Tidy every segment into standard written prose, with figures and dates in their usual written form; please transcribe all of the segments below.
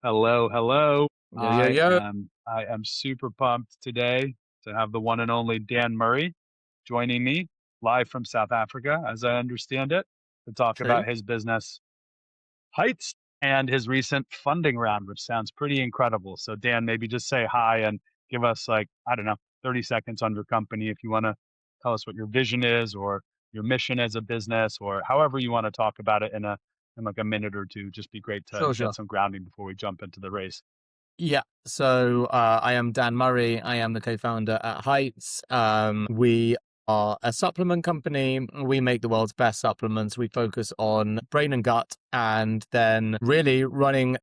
Hello, hello. Yo, yo, yo. I am super pumped today to have the one and only Dan Murray joining me live from South Africa, as I understand it, to talk True. about his business Heights and his recent funding round, which sounds pretty incredible. So Dan, maybe just say hi and give us like, I don't know, 30 seconds on your company if you want to tell us what your vision is or your mission as a business or however you want to talk about it in like a minute or two. Just be great to Sure, get sure. some grounding before we jump into the race. Yeah. I am Dan Murray. I am the co-founder at Heights. We are a supplement company. We make the world's best supplements. We focus on brain and gut, and then really running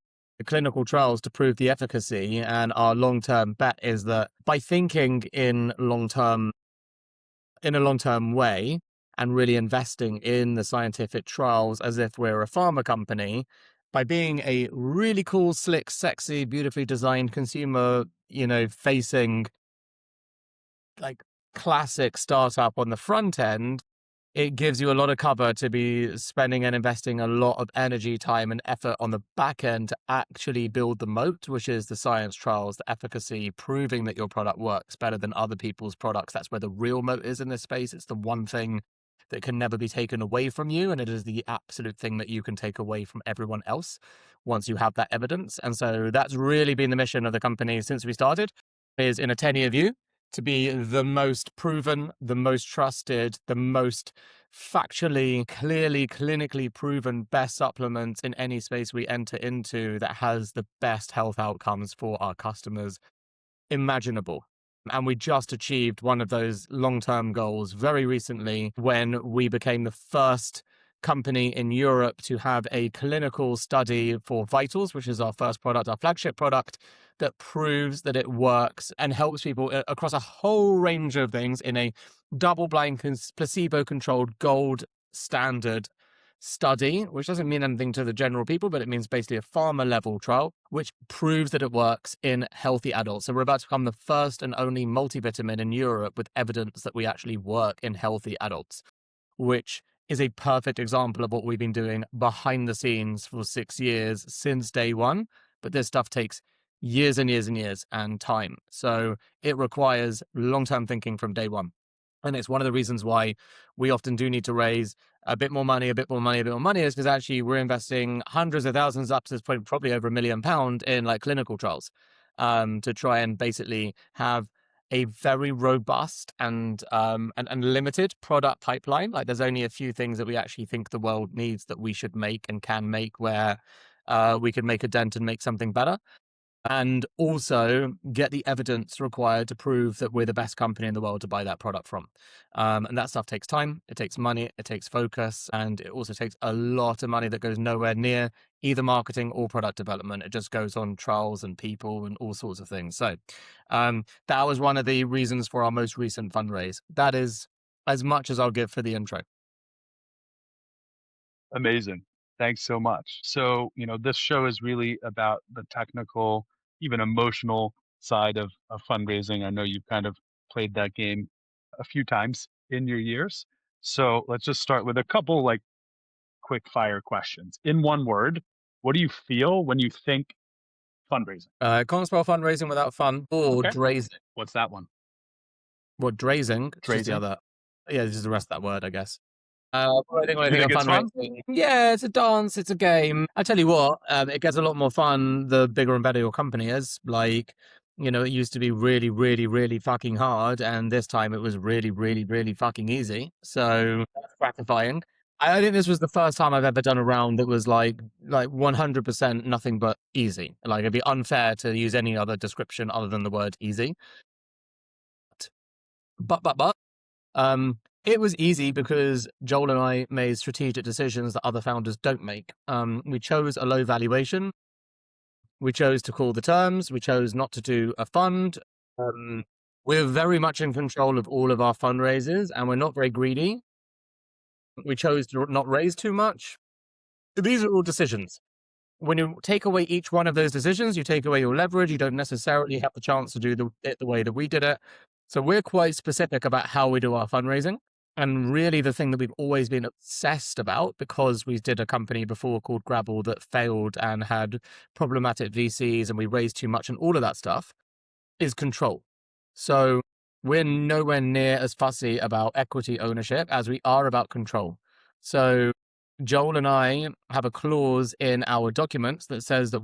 clinical trials to prove the efficacy. And our long-term bet is that by thinking in a long-term way and really investing in the scientific trials as if we're a pharma company, by being a really cool, slick, sexy, beautifully designed consumer, facing like classic startup on the front end, it gives you a lot of cover to be spending and investing a lot of energy, time, and effort on the back end to actually build the moat, which is the science trials, the efficacy, proving that your product works better than other people's products. That's where the real moat is in this space. It's the one thing that can never be taken away from you. And it is the absolute thing that you can take away from everyone else once you have that evidence. And so that's really been the mission of the company since we started, is in a 10-year view to be the most proven, the most trusted, the most factually, clearly, clinically proven best supplement in any space we enter into that has the best health outcomes for our customers imaginable. And we just achieved one of those long-term goals very recently when we became the first company in Europe to have a clinical study for Vitals, which is our first product, our flagship product, that proves that it works and helps people across a whole range of things in a double-blind, placebo-controlled gold standard study, which doesn't mean anything to the general people, but it means basically a pharma level trial, which proves that it works in healthy adults. So we're about to become the first and only multivitamin in Europe with evidence that we actually work in healthy adults, which is a perfect example of what we've been doing behind the scenes for 6 years since day one. But this stuff takes years and years and years and time. So it requires long-term thinking from day one. And it's one of the reasons why we often do need to raise a bit more money, a bit more money, a bit more money, is because actually we're investing hundreds of thousands up to this point, probably over £1 million in like clinical trials, to try and basically have a very robust and limited product pipeline. Like there's only a few things that we actually think the world needs that we should make and can make where we could make a dent and make something better, and also get the evidence required to prove that we're the best company in the world to buy that product from. And that stuff takes time, it takes money, it takes focus, and it also takes a lot of money that goes nowhere near either marketing or product development. It just goes on trials and people and all sorts of things. So that was one of the reasons for our most recent fundraise. That is as much as I'll give for the intro. Amazing. Thanks so much. So, this show is really about the technical, even emotional side of fundraising. I know you've kind of played that game a few times in your years. So let's just start with a couple like quick fire questions. In one word, what do you feel when you think fundraising? Can't spell fundraising without fun or Okay. drazing. What's that one? What, drazing? It's just the Drazing? other. Yeah, it's just the rest of that word, I guess. When I You think think of it's fun? fundraising, yeah, it's a dance, it's a game. I tell you what, it gets a lot more fun the bigger and better your company is. Like, it used to be really, really, really fucking hard, and this time it was really, really, really fucking easy. So that's gratifying. I think this was the first time I've ever done a round that was like 100% nothing but easy. Like it'd be unfair to use any other description other than the word easy. But it was easy because Joel and I made strategic decisions that other founders don't make. We chose a low valuation. We chose to call the terms. We chose not to do a fund. Um, we're very much in control of all of our fundraisers, and we're not very greedy. We chose to not raise too much. These are all decisions. When you take away each one of those decisions, you take away your leverage. You don't necessarily have the chance to do it the way that we did it. So we're quite specific about how we do our fundraising. And really, the thing that we've always been obsessed about, because we did a company before called Grabble that failed and had problematic VCs and we raised too much and all of that stuff, is control. So we're nowhere near as fussy about equity ownership as we are about control. So Joel and I have a clause in our documents that says that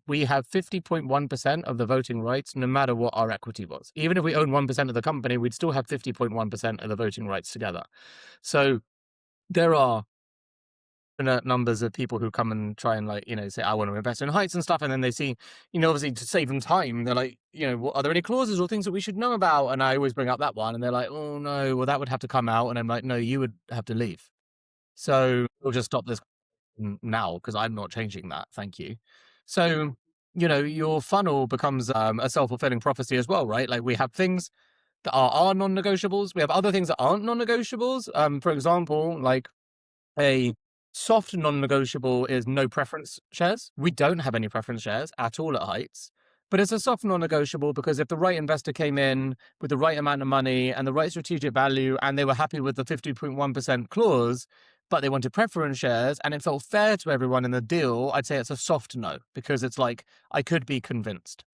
we have 50.1% of the voting rights no matter what our equity was. Even if we own 1% of the company, we'd still have 50.1% of the voting rights together. So there are infinite numbers of people who come and try and, like, say, I want to invest in heights and stuff. And then they see, obviously to save them time, they're like, what, are there any clauses or things that we should know about? And I always bring up that one and they're like, oh no, well, that would have to come out. And I'm like, no, you would have to leave. So we'll just stop this now because I'm not changing that. Thank you. So, your funnel becomes a self fulfilling prophecy as well, right? Like we have things that are our non negotiables. We have other things that aren't non negotiables. For example, like a soft non-negotiable is no preference shares. We don't have any preference shares at all at Heights, but it's a soft non-negotiable because if the right investor came in with the right amount of money and the right strategic value and they were happy with the 50.1% clause, but they wanted preference shares and it felt fair to everyone in the deal, I'd say it's a soft no because it's like I could be convinced.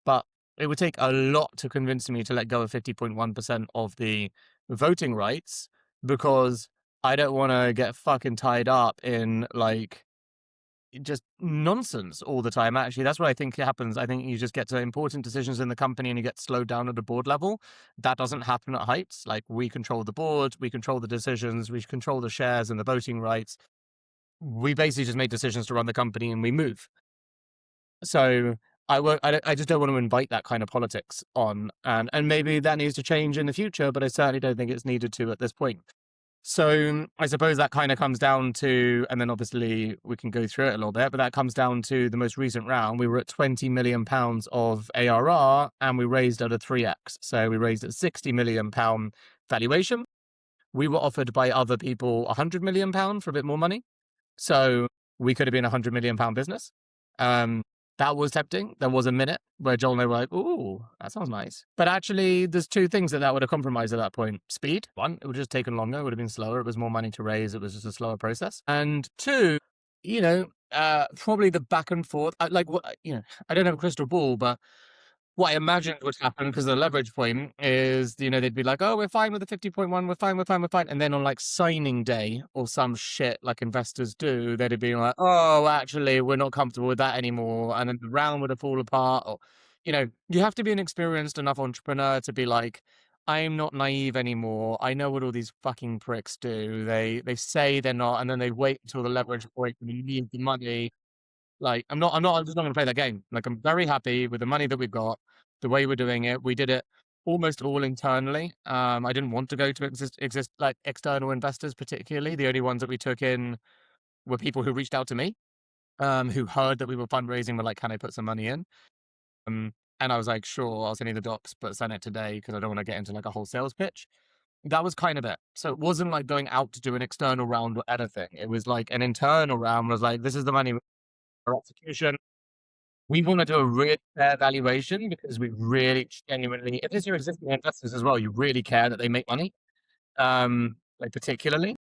But it would take a lot to convince me to let go of 50.1% of the voting rights because I don't want to get fucking tied up in like just nonsense all the time. Actually, that's what I think happens. I think you just get to important decisions in the company and you get slowed down at the board level. That doesn't happen at Heights. Like we control the board, we control the decisions, we control the shares and the voting rights. We basically just make decisions to run the company and we move. So I won't. I just don't want to invite that kind of politics on, and maybe that needs to change in the future. But I certainly don't think it's needed to at this point. So I suppose that kind of comes down to, and then obviously we can go through it a little bit, but that comes down to the most recent round. We were at £20 million of ARR and we raised at a 3x. So we raised at £60 million valuation. We were offered by other people £100 million for a bit more money. So we could have been £100 million business. Um, that was tempting. There was a minute where Joel and I were like, "Ooh, that sounds nice." But actually, there's two things that would have compromised at that point: speed. One, it would have just taken longer. It would have been slower. It was more money to raise. It was just a slower process. And two, probably the back and forth. Like what, I don't have a crystal ball, but what I imagined would happen because the leverage point is, they'd be like, oh, we're fine with the 50.1, we're fine, we're fine, we're fine. And then on like signing day or some shit like investors do, they'd be like, oh, actually, we're not comfortable with that anymore. And then the round would have fallen apart. Or, you have to be an experienced enough entrepreneur to be like, I'm not naive anymore. I know what all these fucking pricks do. They say they're not, and then they wait until the leverage point and you need the money. Like, I'm just not gonna play that game. Like, I'm very happy with the money that we've got, the way we're doing it. We did it almost all internally. I didn't want to go to exist like external investors particularly. The only ones that we took in were people who reached out to me, who heard that we were fundraising, were like, "Can I put some money in?" And I was like, "Sure, I'll send you the docs, but send it today because I don't want to get into like a whole sales pitch." That was kind of it. So it wasn't like going out to do an external round or anything. It was like an internal round was like, "This is the money for execution. We want to do a really fair valuation because we really genuinely, if it's your existing investors as well, you really care that they make money, like particularly.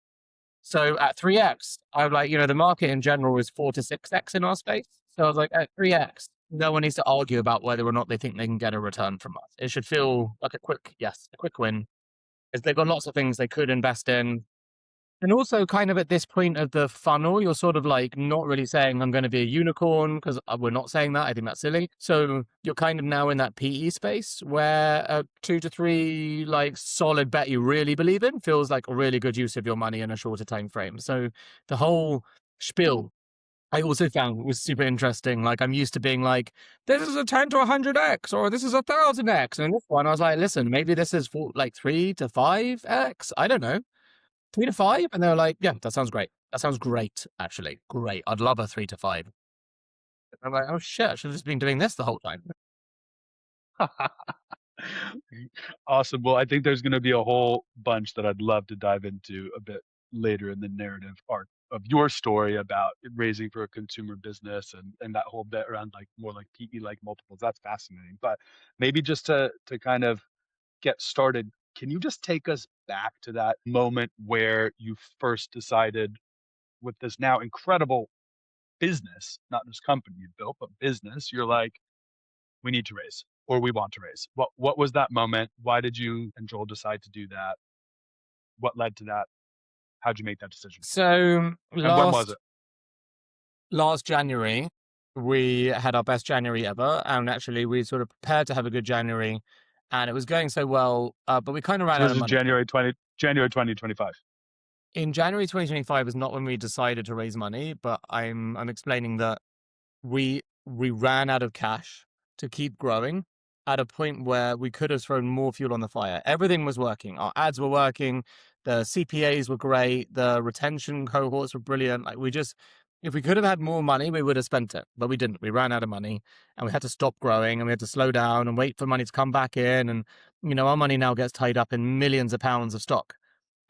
So at 3x, I was like, the market in general is 4 to 6x in our space. So I was like, at 3x, no one needs to argue about whether or not they think they can get a return from us. It should feel like a quick yes, a quick win. Because they've got lots of things they could invest in. And also, kind of at this point of the funnel, you're sort of like not really saying I'm going to be a unicorn because we're not saying that. I think that's silly. So you're kind of now in that PE space where a 2 to 3 like solid bet you really believe in feels like a really good use of your money in a shorter time frame. So the whole spiel I also found was super interesting. Like I'm used to being like, this is a 10 to 100x or this is 1,000x. And this one, I was like, listen, maybe this is like 3 to 5x. I don't know. 3 to 5? And they were like, "Yeah, that sounds great. That sounds great, actually. Great. I'd love a 3 to 5." I'm like, "Oh, shit. I should have just been doing this the whole time." Awesome. Well, I think there's going to be a whole bunch that I'd love to dive into a bit later in the narrative arc of your story about raising for a consumer business and that whole bit around like more like PE like multiples. That's fascinating. But maybe just to kind of get started, Can you just take us back to that moment where you first decided with this now incredible business, not just company you built, but business, you're like, we need to raise or we want to raise. What was that moment? Why did you and Joel decide to do that? What led to that? How'd you make that decision? So And when was it? last January, we had our best January ever, and actually we sort of prepared to have a good January, and it was going so well, but we kind of ran So out this of is money. January 2025. In January 2025 is not when we decided to raise money, but I'm explaining that we ran out of cash to keep growing at a point where we could have thrown more fuel on the fire. Everything was working. Our ads were working, the CPAs were great, the retention cohorts were brilliant. Like we just if we could have had more money, we would have spent it, but we didn't. We ran out of money and we had to stop growing and we had to slow down and wait for money to come back in. And, our money now gets tied up in millions of pounds of stock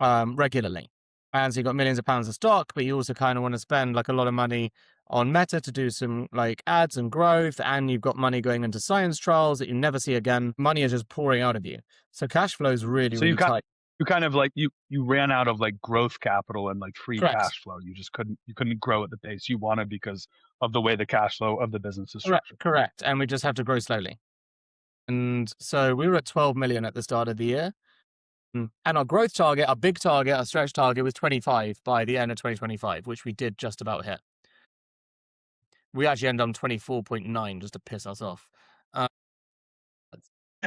regularly. And so you've got millions of pounds of stock, but you also kind of want to spend like a lot of money on Meta to do some like ads and growth, and you've got money going into science trials that you never see again. Money is just pouring out of you. So cash flow is really, So really tight. you kind of like you ran out of like growth capital and like free Correct. cash flow. You just couldn't grow at the pace you wanted because of the way the cash flow of the business is Correct. structured. Correct. And we just have to grow slowly. And so we were at 12 million at the start of the year. And our growth target, our big target, our stretch target was 25 by the end of 2025, which we did just about hit. We actually ended on 24.9 just to piss us off.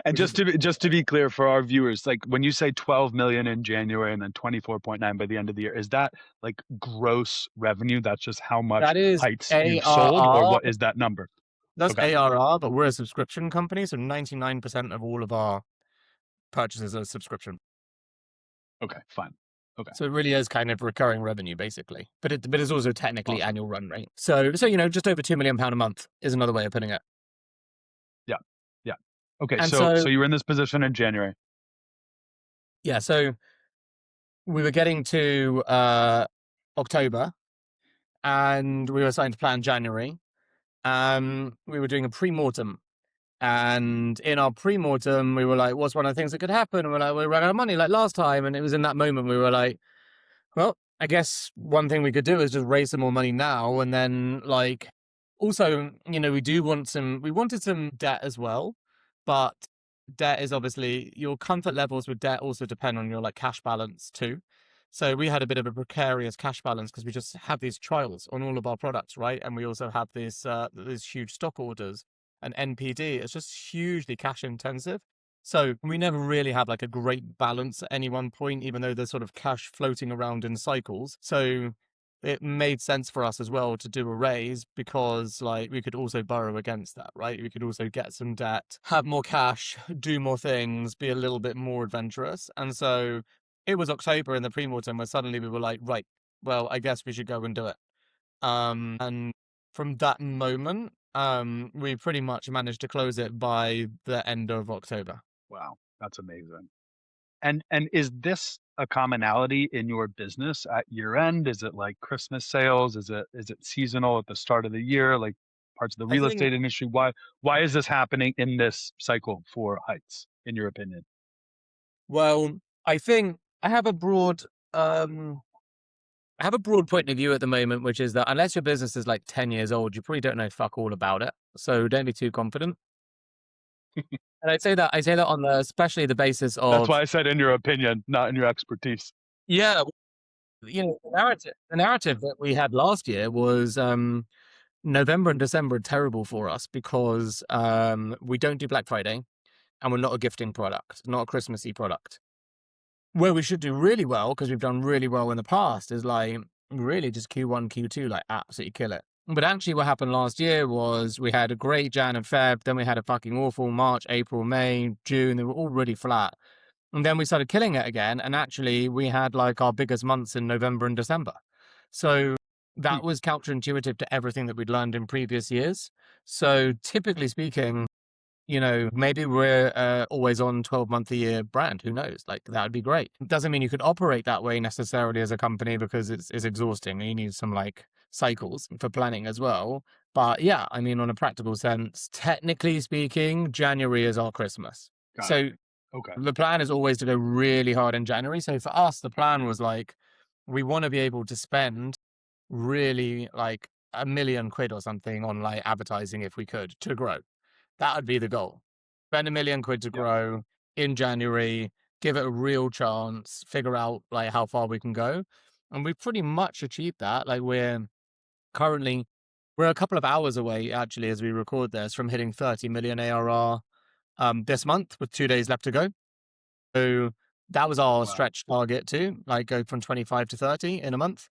And Which is just to be clear for our viewers, like when you say 12 million in January and then 24.9 by the end of the year, is that like gross revenue? That's just how much that is heights you've sold, or ARR. what is that number? That's Okay. ARR, but we're a subscription company, so 99% of all of our purchases are subscription. Okay, fine. Okay. So it really is kind of recurring revenue, basically. But it's also technically Awesome. annual run rate. So just over £2 million a month is another way of putting it. Yeah. Yeah. Okay, And so so you were in this position in January. yeah, so we were getting to October, and we were starting to plan January. We were doing a pre-mortem. And in our pre-mortem, we were like, what's one of the things that could happen? And we're like, we ran out of money like last time. And it was in that moment we were like, well, I guess one thing we could do is just raise some more money now. And then like, also, we wanted some debt as well, but debt is obviously your comfort levels with debt also depend on your like cash balance too. So we had a bit of a precarious cash balance because we just have these trials on all of our products, right? And we also have these huge stock orders and NPD. It's just hugely cash intensive. So we never really have like a great balance at any one point, even though there's sort of cash floating around in cycles. So it made sense for us as well to do a raise because like we could also borrow against that, right? We could also get some debt, have more cash, do more things, be a little bit more adventurous. And so it was October in the pre-mortem where suddenly we were like, right, well, I guess we should go and do it. And from that moment, we pretty much managed to close it by the end of October. Wow, that's amazing. And is this a commonality in your business at year end? Is it like Christmas sales? Is it seasonal at the start of the year, like parts of the I real think estate industry? Why is this happening in this cycle for Heights, in your opinion? Well, I think um I have a broad point of view at the moment, which is that unless your business is like 10 years old, you probably don't know fuck all about it. So don't be too confident. And I say that on especially the basis That's of, why I said in your opinion, not in your expertise. yeah, the narrative that we had last year was November and December are terrible for us because we don't do Black Friday and we're not a gifting product, not a Christmassy product. Where we should do really well, because we've done really well in the past, is like really just Q1, Q2, like absolutely kill it. But actually, what happened last year was we had a great Jan and Feb, then we had a fucking awful March, April, May, June. They were all really flat. And then we started killing it again. And actually, we had like our biggest months in November and December. So Hmm. that was counterintuitive to everything that we'd learned in previous years. So typically speaking, maybe we're always on 12-month a year brand. Who knows? Like that would be great. It doesn't mean you could operate that way necessarily as a company because it's exhausting. You need some like cycles for planning as well. But yeah, I mean, on a practical sense, technically speaking, January is our Christmas. Got it. So Okay. The plan is always to go really hard in January. So for us, the plan was like, we want to be able to spend really like £1 million or something on like advertising if we could to grow. That would be the goal. Spend £1 million to Yeah. grow in January, give it a real chance, figure out like how far we can go. And we've pretty much achieved that. Like currently we're a couple of hours away actually as we record this from hitting 30 million ARR this month with 2 days left to go. So that was our Wow. stretch target too, like go from 25 to 30 in a month.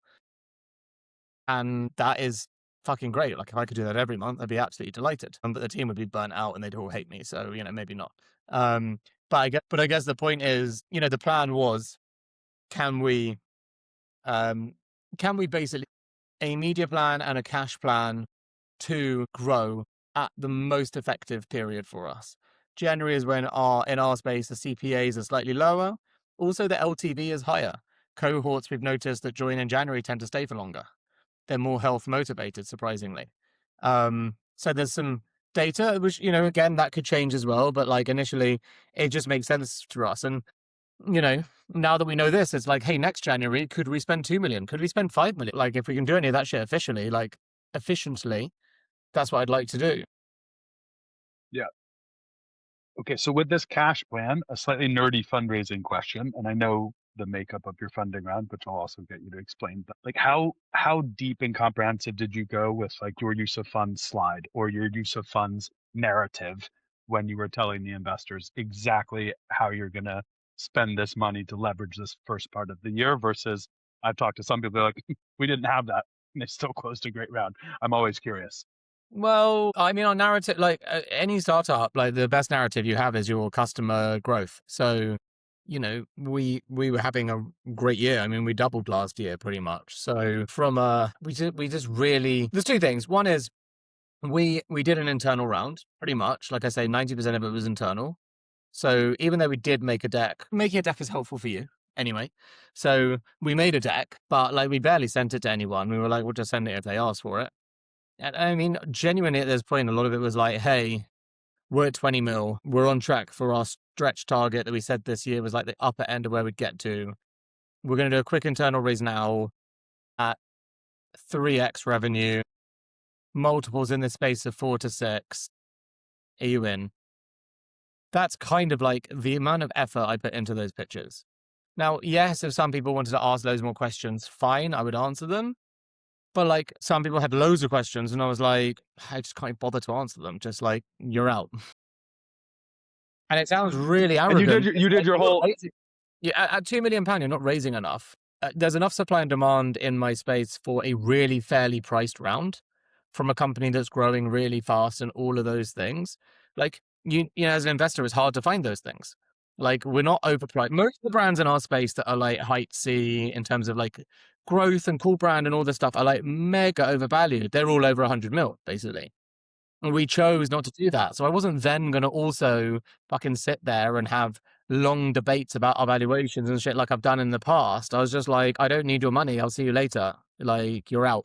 And that is fucking great. Like if I could do that every month, I'd be absolutely delighted. But the team would be burnt out and they'd all hate me. So, maybe not. But I guess the point is, the plan was, can we, um, can we basically a media plan and a cash plan to grow at the most effective period for us. January is when in our space, the CPAs are slightly lower. Also, the LTV is higher. Cohorts we've noticed that join in January tend to stay for longer. They're more health motivated, surprisingly. So there's some data, which, again, that could change as well. But like initially, it just makes sense to us. And, you know, now that we know this, it's like, hey, next January, could we spend 2 million? Could we spend 5 million? Like, if we can do any of that shit efficiently, that's what I'd like to do. Yeah. Okay, so with this cash plan, a slightly nerdy fundraising question, and I know the makeup of your funding round, which I'll also get you to explain. But like, how deep and comprehensive did you go with like your use of funds slide or your use of funds narrative when you were telling the investors exactly how you're going to spend this money to leverage this first part of the year versus I've talked to some people like we didn't have that and they still closed a great round. I'm always curious. Well, I mean, our narrative, like any startup, like the best narrative you have is your customer growth. So, we were having a great year. I mean, we doubled last year pretty much. So we just really, there's two things. One is we did an internal round pretty much. Like I say, 90% of it was internal. So even though we did make a deck, making a deck is helpful for you anyway. So we made a deck, but like we barely sent it to anyone. We were like, we'll just send it if they ask for it. And I mean, genuinely at this point, a lot of it was like, hey, we're at 20 mil. We're on track for our stretch target that we said this year was like the upper end of where we'd get to. We're going to do a quick internal raise now at 3x revenue, multiples in the space of 4 to 6. Are you in? That's kind of like the amount of effort I put into those pitches. Now, yes, if some people wanted to ask loads more questions, fine, I would answer them. But like some people had loads of questions, and I was like, I just can't bother to answer them. Just like, you're out. And it sounds really And arrogant. you did your whole Yeah, at £2 million, you're not raising enough. There's enough supply and demand in my space for a really fairly priced round from a company that's growing really fast and all of those things. Like as an investor, it's hard to find those things. Like we're not overpriced. Most of the brands in our space that are like height C in terms of like growth and cool brand and all this stuff are like mega overvalued. They're all over 100 mil basically. And we chose not to do that. So I wasn't then going to also fucking sit there and have long debates about our valuations and shit like I've done in the past. I was just like, I don't need your money. I'll see you later. Like, you're out.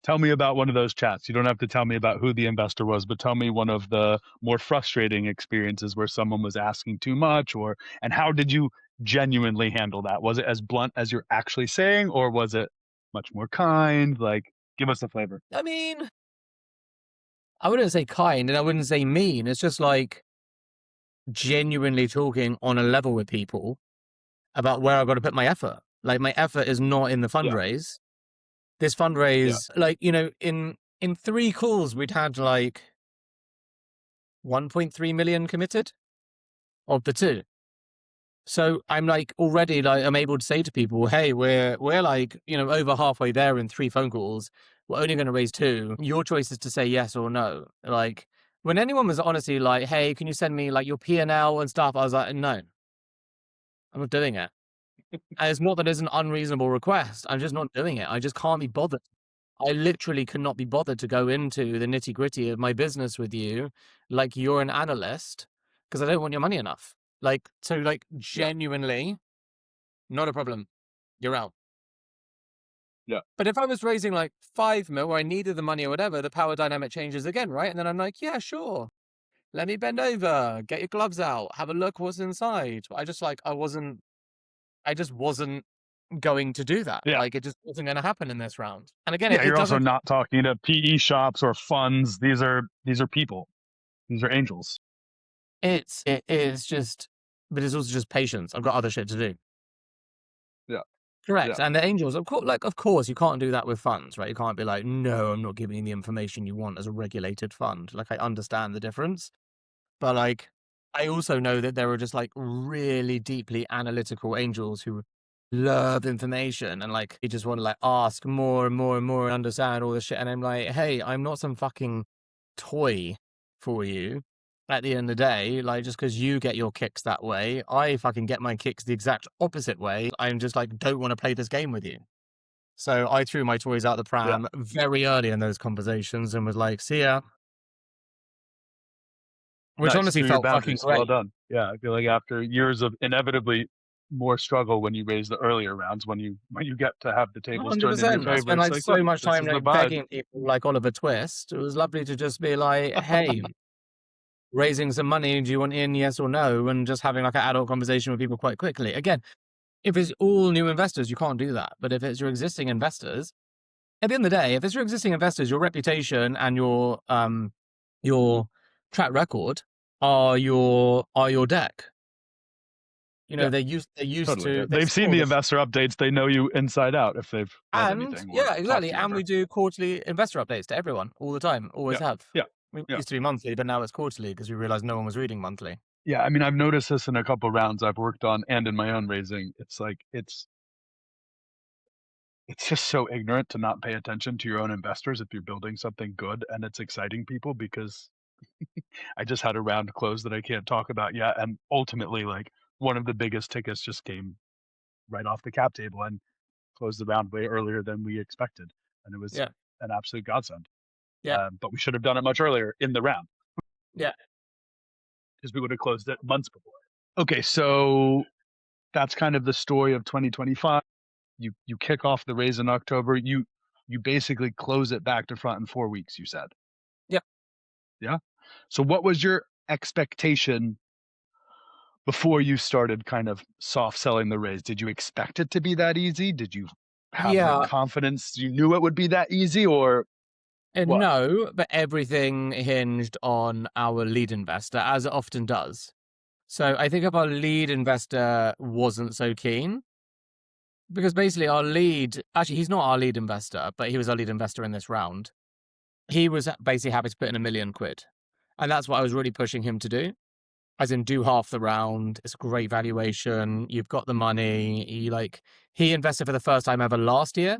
tell me about one of those chats. You don't have to tell me about who the investor was, but tell me one of the more frustrating experiences where someone was asking too much and how did you genuinely handle that? Was it as blunt as you're actually saying, or was it much more kind? Like, give us a flavor. I mean, I wouldn't say kind and I wouldn't say mean. It's just like genuinely talking on a level with people about where I've got to put my effort. Like, my effort is not in the Yeah. fundraise. This Yeah. fundraise, like, in 3 calls, we'd had like 1.3 million committed of the two. So I'm like already like I'm able to say to people, hey, we're like, over halfway there in 3 phone calls. We're only going to raise 2. Your choice is to say yes or no. Like when anyone was honestly like, hey, can you send me like your P&L and stuff? I was like, no, I'm not doing it. And it's not that it's an unreasonable request. I'm just not doing it. I just can't be bothered. I literally cannot be bothered to go into the nitty gritty of my business with you like you're an analyst because I don't want your money enough. Like Yeah. genuinely, not a problem. You're out. Yeah. But if I was raising like 5 mil or I needed the money or whatever, the power dynamic changes again, right? And then I'm like, yeah, sure. let me bend over, get your gloves out, have a look what's inside. I just wasn't going to do that. Yeah. Like it just wasn't going to happen in this round. And again, Yeah, it you're also doesn't, not talking to PE shops or funds. These are people. These are angels. it is just, but it's also just patience. I've got other shit to do. Yeah. Yeah. Correct. And the angels, of course, you can't do that with funds, right? You can't be like, no, I'm not giving you the information you want as a regulated fund. Like, I understand the difference. But like, I also know that there are just like really deeply analytical angels who love information and like they just want to like ask more and more and more and understand all this shit. And I'm like, hey, I'm not some fucking toy for you. At the end of the day, like just because you get your kicks that way, I fucking get my kicks the exact opposite way. I'm just like, don't want to play this game with you. So I threw my toys out the Yeah. pram very early in those conversations and was like, see ya, which Nice. honestly Knew your felt fucking boundaries. Well great. done. Yeah. I feel like after years of inevitably more struggle when you raise the earlier rounds, when you get to have the tables turned in your 100%. I favor, spent it's like like, look, so much this time is the like vibe. begging people like Oliver Twist. It was lovely to just be like, hey, raising some money, do you want in, yes or no? And just having like an adult conversation with people quite quickly. Again, if it's all new investors, you can't do that. But if it's your existing investors, at the end of the day, if it's your existing investors, your reputation and your track record are your deck. You know, Yeah. they're used Totally. to they They've seen saw the this. investor updates. They know you inside out if they've read And anything or yeah, talked exactly. to you And ever. we do quarterly investor updates to everyone all the time, always Yeah. have. Yeah. We Yeah. used to be monthly, but now it's quarterly because we realized no one was reading monthly. Yeah. I mean, I've noticed this in a couple rounds I've worked on and in my own raising. It's like it's just so ignorant to not pay attention to your own investors if you're building something good and it's exciting people because I just had a round close that I can't talk about yet. And ultimately, like one of the biggest tickets just came right off the cap table and closed the round way earlier than we expected. And it was Yeah. an absolute godsend. Yeah. But we should have done it much earlier in the round Yeah. because we would have closed it months before. Okay, so that's kind of the story of 2025. You kick off the raise in October. You basically close it back to front in 4 weeks. You said, Yeah. yeah. So what was your expectation before you started kind of soft selling the raise? Did you expect it to be that easy? Did you have the Yeah. confidence you knew it would be that easy, or And what? no, but everything hinged on our lead investor, as it often does. So I think if our lead investor wasn't so keen, because basically our lead, actually, he's not our lead investor, but he was our lead investor in this round. He was basically happy to put in £1 million. And that's what I was really pushing him to do. As in, do half the round. It's a great valuation. You've got the money. He invested for the first time ever last year.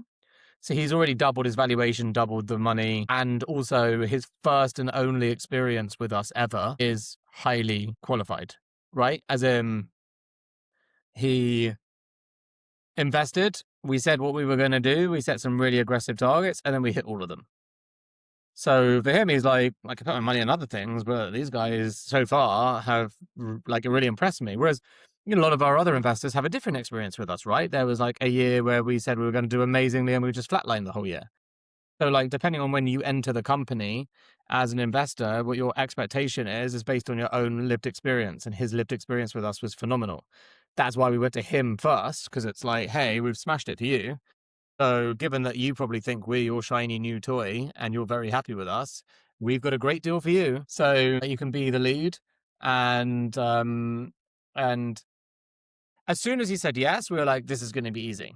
So he's already doubled his valuation, doubled the money. And also his first and only experience with us ever is highly qualified, right? As in, he invested. We said what we were going to do. We set some really aggressive targets and then we hit all of them. So for him, he's like, I can put my money on other things, but these guys so far have like really impressed me. Whereas, a lot of our other investors have a different experience with us, right? There was like a year where we said we were going to do amazingly and we just flatlined the whole year. So like, depending on when you enter the company as an investor, what your expectation is based on your own lived experience. And his lived experience with us was phenomenal. That's why we went to him first, because it's like, hey, we've smashed it to you. So, given that you probably think we're your shiny new toy and you're very happy with us, we've got a great deal for you. So you can be the lead, and as soon as he said yes, we were like, this is going to be easy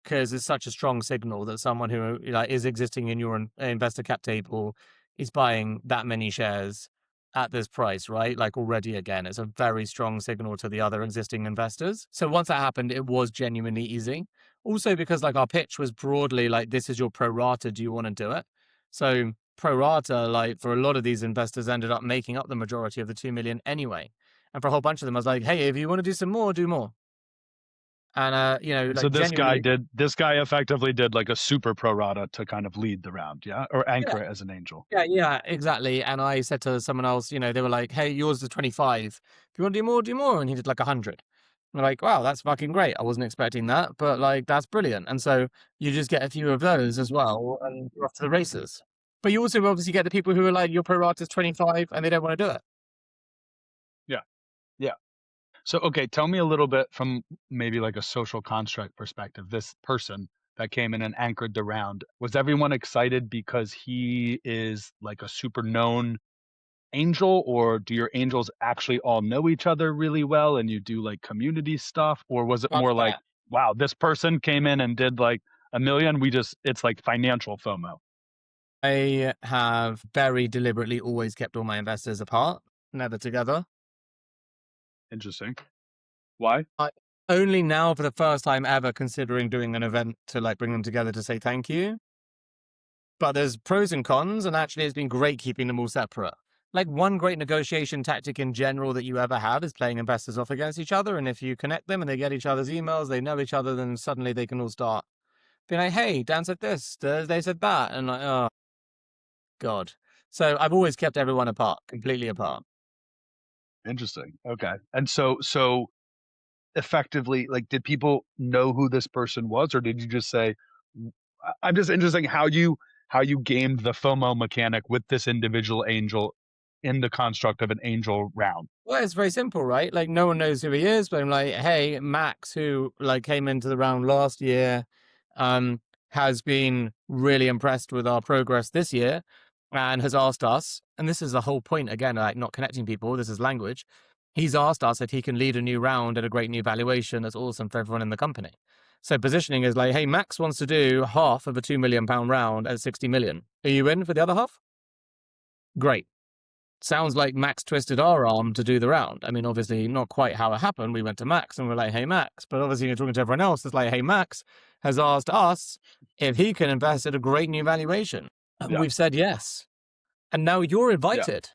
because it's such a strong signal that someone who like is existing in your investor cap table is buying that many shares at this price, right? Like already again, it's a very strong signal to the other existing investors. So once that happened, it was genuinely easy. Also because like our pitch was broadly like, this is your pro rata. Do you want to do it? So pro rata, like for a lot of these investors ended up making up the majority of the 2 million anyway. And for a whole bunch of them, I was like, hey, if you want to do some more, do more. And So like genuinely, this guy effectively did like a super pro rata to kind of lead the round, yeah, or yeah, anchor it as an angel. yeah, exactly. And I said to someone else, they were like, "Hey, yours is 25. If you want to do more, do more." And he did like 100. I'm like, "Wow, that's fucking great. I wasn't expecting that, but like that's brilliant." And so you just get a few of those as well, and you're off to the races. But you also obviously get the people who are like, "Your pro rata is 25," and they don't want to do it. Yeah. So, okay, tell me a little bit from maybe like a social construct perspective. This person that came in and anchored the round, was everyone excited because he is like a super known angel, or do your angels actually all know each other really well and you do like community stuff? Or was it Much more like, better. wow, this person came in and did like a million? It's like financial FOMO. I have very deliberately always kept all my investors apart, never together. Interesting. Why? I only now for the first time ever considering doing an event to like bring them together to say thank you. But there's pros and cons, and actually it's been great keeping them all separate. Like one great negotiation tactic in general that you ever have is playing investors off against each other. And if you connect them and they get each other's emails, they know each other, then suddenly they can all start being like, hey, Dan said this, they said that. And like, oh, God. So I've always kept everyone apart, completely apart. Interesting. Okay. And so effectively, like, did people know who this person was, or did you just say, I'm just interested in how you gamed the FOMO mechanic with this individual angel in the construct of an angel round. Well, it's very simple, right? Like no one knows who he is, but I'm like, hey, Max, who like came into the round last year, um, has been really impressed with our progress this year and has asked us, and this is the whole point again, like not connecting people, this is language. He's asked us if he can lead a new round at a great new valuation that's awesome for everyone in the company. So positioning is like, hey, Max wants to do half of a £2 million round at 60 million. Are you in for the other half? Great. Sounds like Max twisted our arm to do the round. I mean, obviously, not quite how it happened. We went to Max and we're like, hey, Max. But obviously, you're talking to everyone else. It's like, hey, Max has asked us if he can invest at a great new valuation. And Yeah. we've said yes. And now you're Yeah. invited,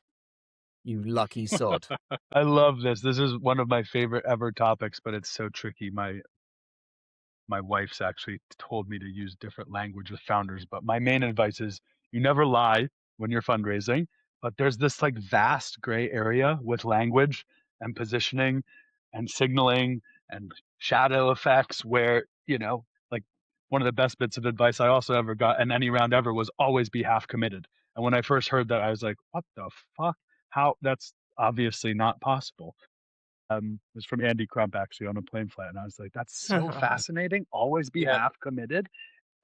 you lucky sod. I love this. This is one of my favorite ever topics, but it's so tricky. My wife's actually told me to use different language with founders, but my main advice is you never lie when you're fundraising, but there's this like vast gray area with language and positioning and signaling and shadow effects where, like one of the best bits of advice I also ever got in any round ever was always be half committed. And when I first heard that, I was like, what the fuck? How that's obviously not possible. It was from Andy Crump actually on a plane flight, and I was like, "That's so fascinating. Always be Yeah. half committed."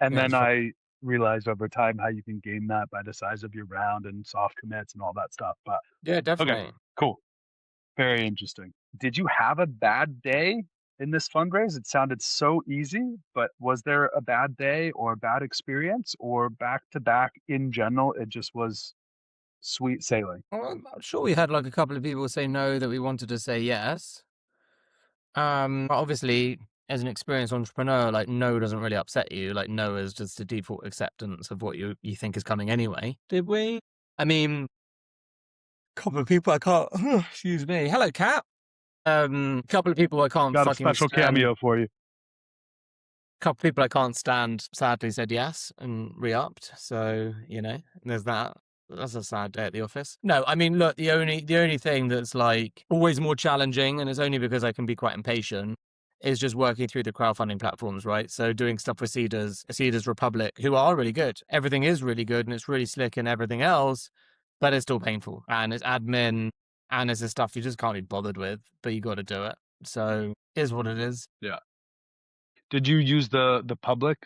And Yeah. then I realized over time how you can game that by the size of your round and soft commits and all that stuff. But Yeah, okay, definitely. cool, very interesting. Did you have a bad day in this fundraise? It sounded so easy, but was there a bad day or a bad experience, or back to back in general? It just was sweet sailing. Well, I'm sure we had like a couple of people say no that we wanted to say yes. But obviously, as an experienced entrepreneur, like no doesn't really upset you. Like no is just a default acceptance of what you think is coming anyway. Did we? I mean, couple of people I can't. Excuse me. Hello, cat. Couple of people I can't Got a fucking special stand. cameo for you. Couple of people I can't stand. Sadly, said yes and re-upped. So there's that. That's a sad day at the office. No, I mean, look, the only thing that's like always more challenging, and it's only because I can be quite impatient, is just working through the crowdfunding platforms, right? So doing stuff with Seeders Republic, who are really good. Everything is really good and it's really slick and everything else, but it's still painful and it's admin and it's the stuff you just can't be bothered with, but you got to do it. So it is what it is. Yeah. Did you use the public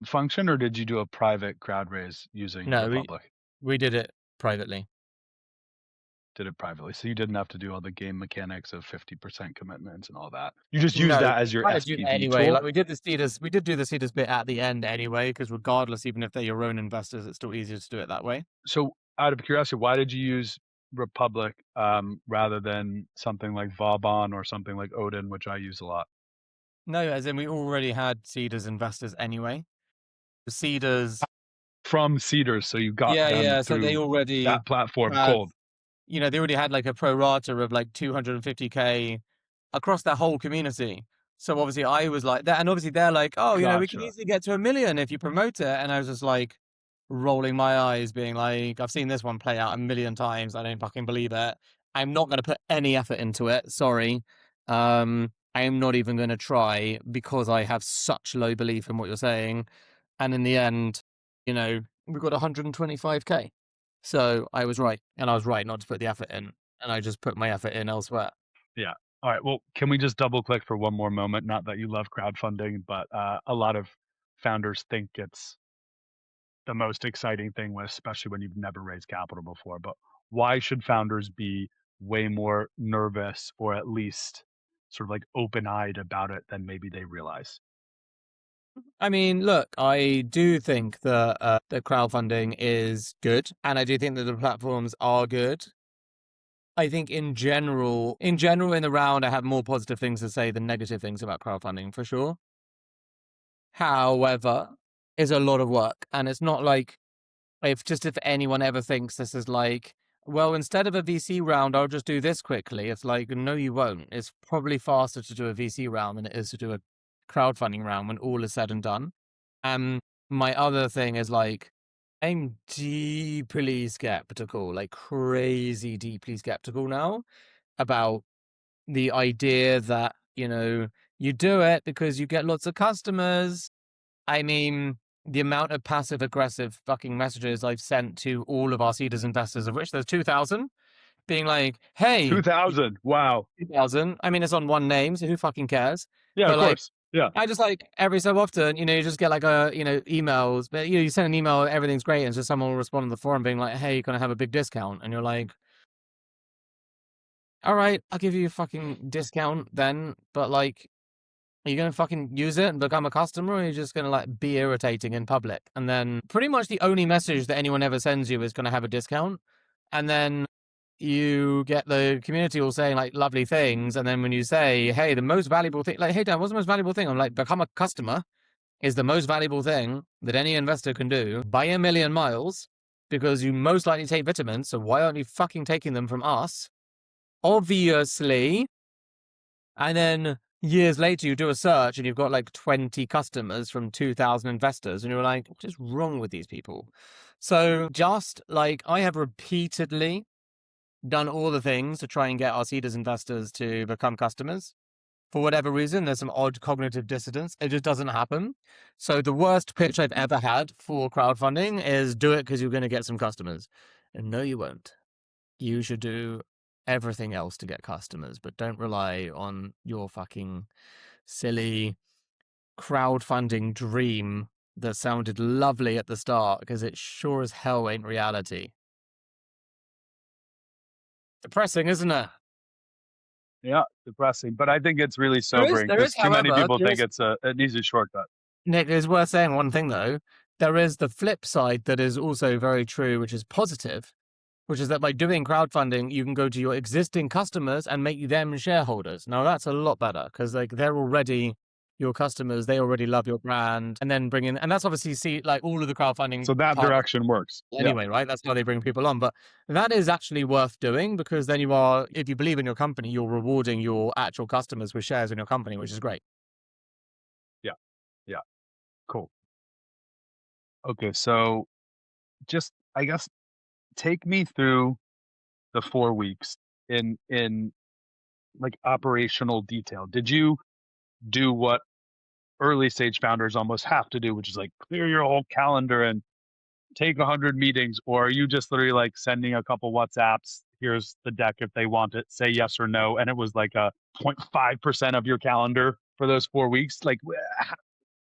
function, or did you do a private crowd raise using No, we Republic? we did it privately. Did it privately, so you didn't have to do all the game mechanics of 50% commitments and all that. You just use No, that as your kind of do that SPV anyway. tool. Like we did do the Cedars bit at the end anyway, because regardless, even if they're your own investors, it's still easier to do it that way. So, out of curiosity, why did you use Republic rather than something like Vauban or something like Odin, which I use a lot? No, as in we already had Cedars investors anyway. The Cedars, From Cedars, so you got yeah, them yeah. So they through already that platform had, cold. they already had like a pro rata of like 250K across that whole community. So obviously I was like that, and obviously they're like, oh, we can Gotcha. easily get to 1 million if you promote it. And I was just like rolling my eyes, being like, I've seen this one play out 1 million times. I don't fucking believe it. I'm not going to put any effort into it. Sorry. I am not even going to try because I have such low belief in what you're saying. And in the end, we got 125K. So I was right. And I was right not to put the effort in. And I just put my effort in elsewhere. Yeah. All right. Well, can we just double click for one more moment? Not that you love crowdfunding, but a lot of founders think it's the most exciting thing, especially when you've never raised capital before. But why should founders be way more nervous or at least sort of like open eyed about it than maybe they realize? I mean, look, I do think that crowdfunding is good, and I do think that the platforms are good. I think in general, in the round, I have more positive things to say than negative things about crowdfunding for sure. However, it's a lot of work, and it's not like if anyone ever thinks this is like, well, instead of a VC round, I'll just do this quickly. It's like, no, you won't. It's probably faster to do a VC round than it is to do a crowdfunding round when all is said and done. My other thing is like, I'm deeply skeptical, like crazy deeply skeptical now about the idea that, you do it because you get lots of customers. I mean, the amount of passive aggressive fucking messages I've sent to all of our seeders investors, of which there's 2,000, being like, hey, 2000. Wow. 2,000. I mean, it's on one name, so who fucking cares? Yeah, of But like, course. Yeah. I just like every so often, you just get like emails, but you send an email, everything's great, and just someone will respond on the forum being like, hey, you're gonna have a big discount. And you're like, all right, I'll give you a fucking discount then, but like, are you going to fucking use it and become a customer, or are you just going to like be irritating in public? And then pretty much the only message that anyone ever sends you is going to have a discount. And then you get the community all saying like lovely things. And then when you say, hey, the most valuable thing, like, hey, Dan, what's the most valuable thing? I'm like, become a customer is the most valuable thing that any investor can do by a million miles, because you most likely take vitamins. So why aren't you fucking taking them from us? Obviously. And then years later, you do a search and you've got like 20 customers from 2,000 investors, and you're like, what is wrong with these people? So just like I have repeatedly done all the things to try and get our seeders investors to become customers. For whatever reason, there's some odd cognitive dissonance. It just doesn't happen. So the worst pitch I've ever had for crowdfunding is do it because you're going to get some customers. And no, you won't. You should do everything else to get customers, but don't rely on your fucking silly crowdfunding dream that sounded lovely at the start, because it sure as hell ain't reality. Depressing, isn't it? Yeah. Depressing. But I think it's really There is, sobering there because is, too many however, people there think is, it's an easy shortcut. Nick, it's worth saying one thing though. There is the flip side that is also very true, which is positive, which is that by doing crowdfunding, you can go to your existing customers and make them shareholders. Now that's a lot better because like they're already your customers, they already love your brand, and then bring in, and that's obviously see like all of the crowdfunding So that part direction works. Yeah. anyway, right? That's how they bring people on. But that is actually worth doing because then you are, if you believe in your company, you're rewarding your actual customers with shares in your company, which is great. Yeah. Yeah. Cool. Okay. So just, I guess, take me through the 4 weeks in like operational detail. Did you do what early stage founders almost have to do, which is like clear your whole calendar and take 100 meetings, or are you just literally like sending a couple WhatsApps? Here's the deck if they want it, say yes or no, and it was like a 0.5% of your calendar for those 4 weeks. Like,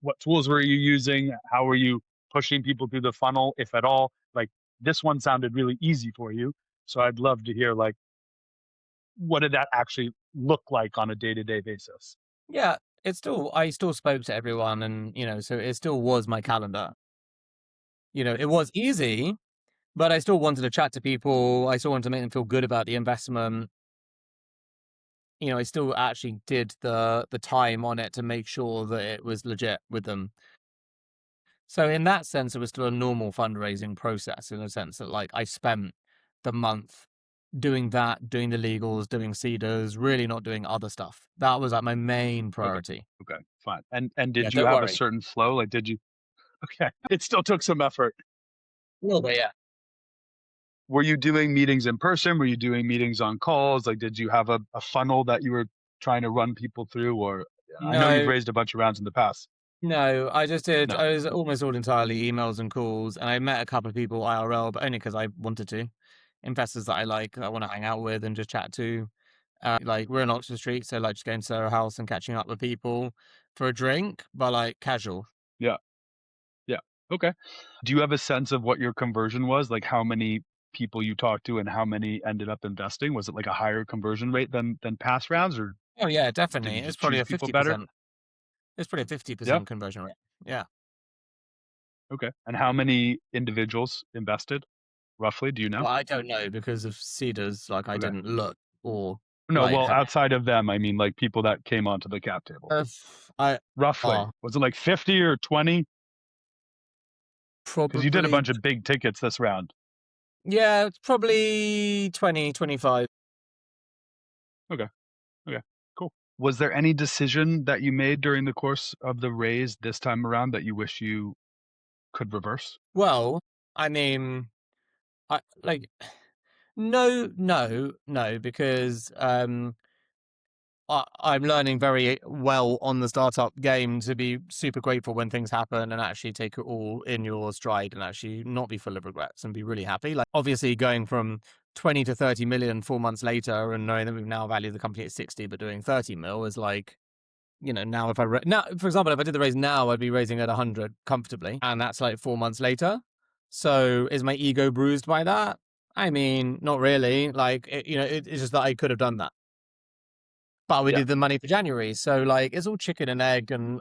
what tools were you using? How were you pushing people through the funnel, if at all? Like, this one sounded really easy for you, so I'd love to hear like what did that actually look like on a day-to-day basis? Yeah, I still spoke to everyone, and so it still was my calendar. It was easy, but I still wanted to chat to people. I still wanted to make them feel good about the investment. I still actually did the time on it to make sure that it was legit with them. So in that sense, it was still a normal fundraising process in a sense that like I spent the month doing that, doing the legals, doing seeders, really not doing other stuff. That was like my main Okay. priority. Okay, fine. And Yeah, did you don't have a worry. certain flow? Like, did you? Okay, it still took some effort. A little bit, yeah. Were you doing meetings in person? Were you doing meetings on calls? Like, did you have a funnel that you were trying to run people through? Or I know you've No, raised a bunch of rounds in the past. no, I just did. No. I was almost all entirely emails and calls, and I met a couple of people IRL, but only because I wanted to. Investors that I like, that I want to hang out with and just chat to. Like we're in Oxford Street, so like just going to Soho House and catching up with people for a drink, but like casual. Yeah. Yeah. Okay. Do you have a sense of what your conversion was? Like how many people you talked to and how many ended up investing? Was it like a higher conversion rate than past rounds, or Oh yeah, did definitely. you It's just probably choose a people better? 50%. It's probably a fifty Yeah. percent conversion rate. Yeah. Okay. And how many individuals invested roughly? Do you know? Well, I don't know because of Cedars. Like I Okay. didn't look or No, like well, had. outside of them, I mean like people that came onto the cap table. I Roughly. are Was it like 50 or 20? Because you did a probably bunch of big tickets this round. yeah, it's probably 20, 25. Okay. Okay. Cool. Was there any decision that you made during the course of the raise this time around that you wish you could reverse? Well, I mean, I like no, no, no, because I'm learning very well on the startup game to be super grateful when things happen and actually take it all in your stride and actually not be full of regrets and be really happy. Like, obviously, going from 20 to 30 million 4 months later and knowing that we've now valued the company at 60, but doing 30 mil is like, now if now, for example, if I did the raise now, I'd be raising at 100 comfortably. And that's like 4 months later. So is my ego bruised by that? I mean, not really. Like, it's just that I could have done that, but we Yeah. did the money for January. So like it's all chicken and egg, and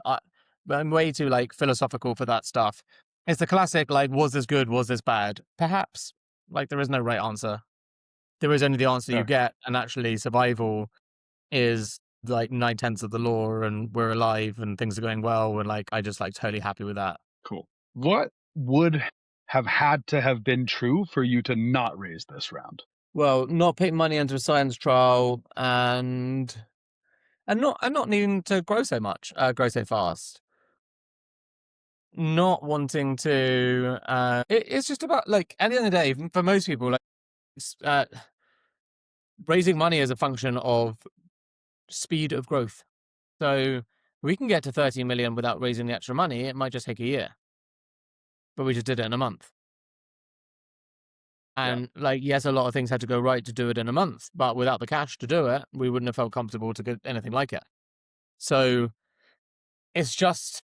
I'm way too like philosophical for that stuff. It's the classic like, was this good? Was this bad? Perhaps. Like there is no right answer. There is only the answer you Fair. get, and actually survival is like 9/10 of the law, and we're alive, and things are going well, and like I just like totally happy with that. Cool. What would have had to have been true for you to not raise this round? Well, not putting money into a science trial, and not needing to grow so much, grow so fast. Not wanting to it's just about like at the end of the day for most people like raising money is a function of speed of growth. So we can get to 30 million without raising the extra money. It might just take a year, but we just did it in a month. Yeah. And like, yes, a lot of things had to go right to do it in a month, but without the cash to do it, we wouldn't have felt comfortable to get anything like it. So it's just,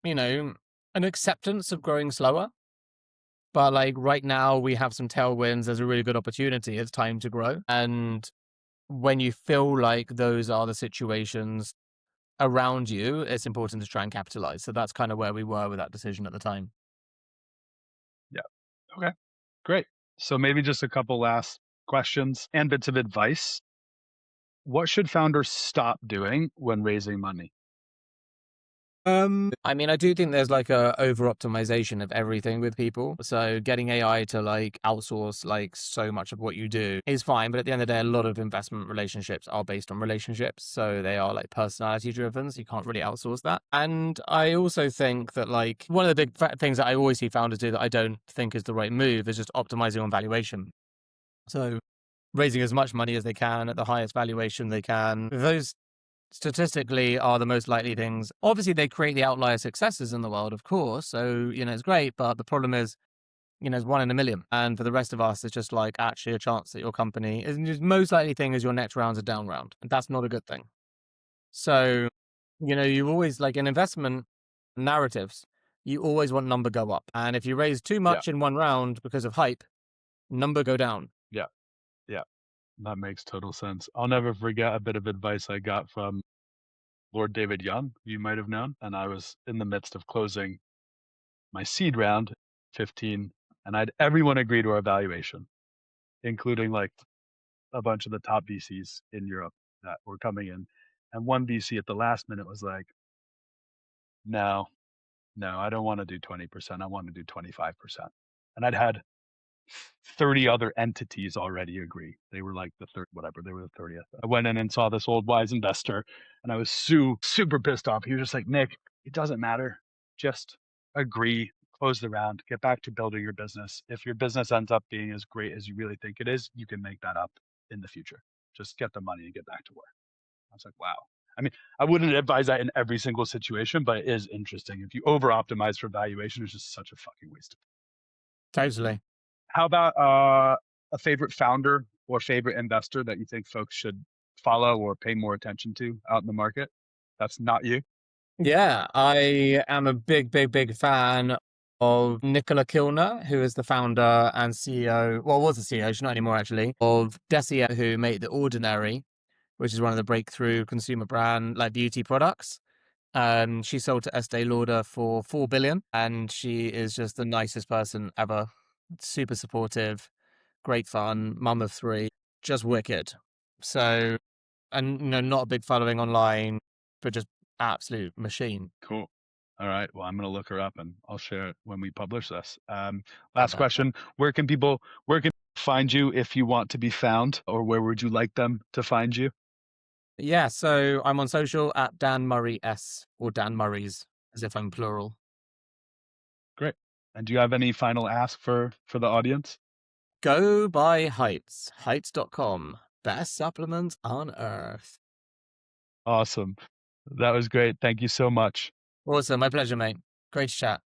you know, an acceptance of growing slower. But like right now, we have some tailwinds. There's a really good opportunity. It's time to grow. And when you feel like those are the situations around you, it's important to try and capitalize. So that's kind of where we were with that decision at the time. Yeah. Okay. Great. So maybe just a couple last questions and bits of advice. What should founders stop doing when raising money? I mean, I do think there's like a over optimization of everything with people. So getting AI to like outsource like so much of what you do is fine, but at the end of the day, a lot of investment relationships are based on relationships. So they are like personality driven. So you can't really outsource that. And I also think that like one of the big things that I always see founders do that I don't think is the right move is just optimizing on valuation. So raising as much money as they can at the highest valuation they can. Those statistically are the most likely things. Obviously, they create the outlier successes in the world, of course. So, it's great. But the problem is, it's one in a million. And for the rest of us, it's just like actually a chance that your company is just most likely thing is your next round's a down round. And that's not a good thing. So, you always like in investment narratives, you always want number go up. And if you raise too Yeah. much in one round because of hype, number go down. Yeah. Yeah. That makes total sense. I'll never forget a bit of advice I got from Lord David Young, you might have known. And I was in the midst of closing my seed round, 15, and I'd everyone agree to our valuation, including like a bunch of the top VCs in Europe that were coming in. And one VC at the last minute was like, no, no, I don't want to do 20%. I want to do 25%. And I'd had 30 other entities already agree. They were like the third, whatever, they were the 30th. I went in and saw this old wise investor and I was super pissed off. He was just like, Nick, it doesn't matter. Just agree, close the round, get back to building your business. If your business ends up being as great as you really think it is, you can make that up in the future. Just get the money and get back to work. I was like, wow. I mean, I wouldn't advise that in every single situation, but it is interesting. If you over optimize for valuation, it's just such a fucking waste of time. Totally. How about a favorite founder or favorite investor that you think folks should follow or pay more attention to out in the market? That's not you? Yeah, I am a big, big, big fan of Nicola Kilner, who is the founder and CEO, well, was the CEO, she's not anymore actually, of Desia, who made The Ordinary, which is one of the breakthrough consumer brand, like beauty products. She sold to Estee Lauder for 4 billion, and she is just the nicest person ever. Super supportive, great fun, mum of three, just wicked. So, and not a big following online, but just absolute machine. Cool. All right. Well, I'm going to look her up and I'll share it when we publish this. Last Perfect. question. Where can people find you if you want to be found, or where would you like them to find you? Yeah, so I'm on social at Dan Murray S or Dan Murray's, as if I'm plural. Great. And do you have any final ask for the audience? Go buy Heights, heights.com. Best supplement on earth. Awesome. That was great. Thank you so much. Awesome. My pleasure, mate. Great to chat.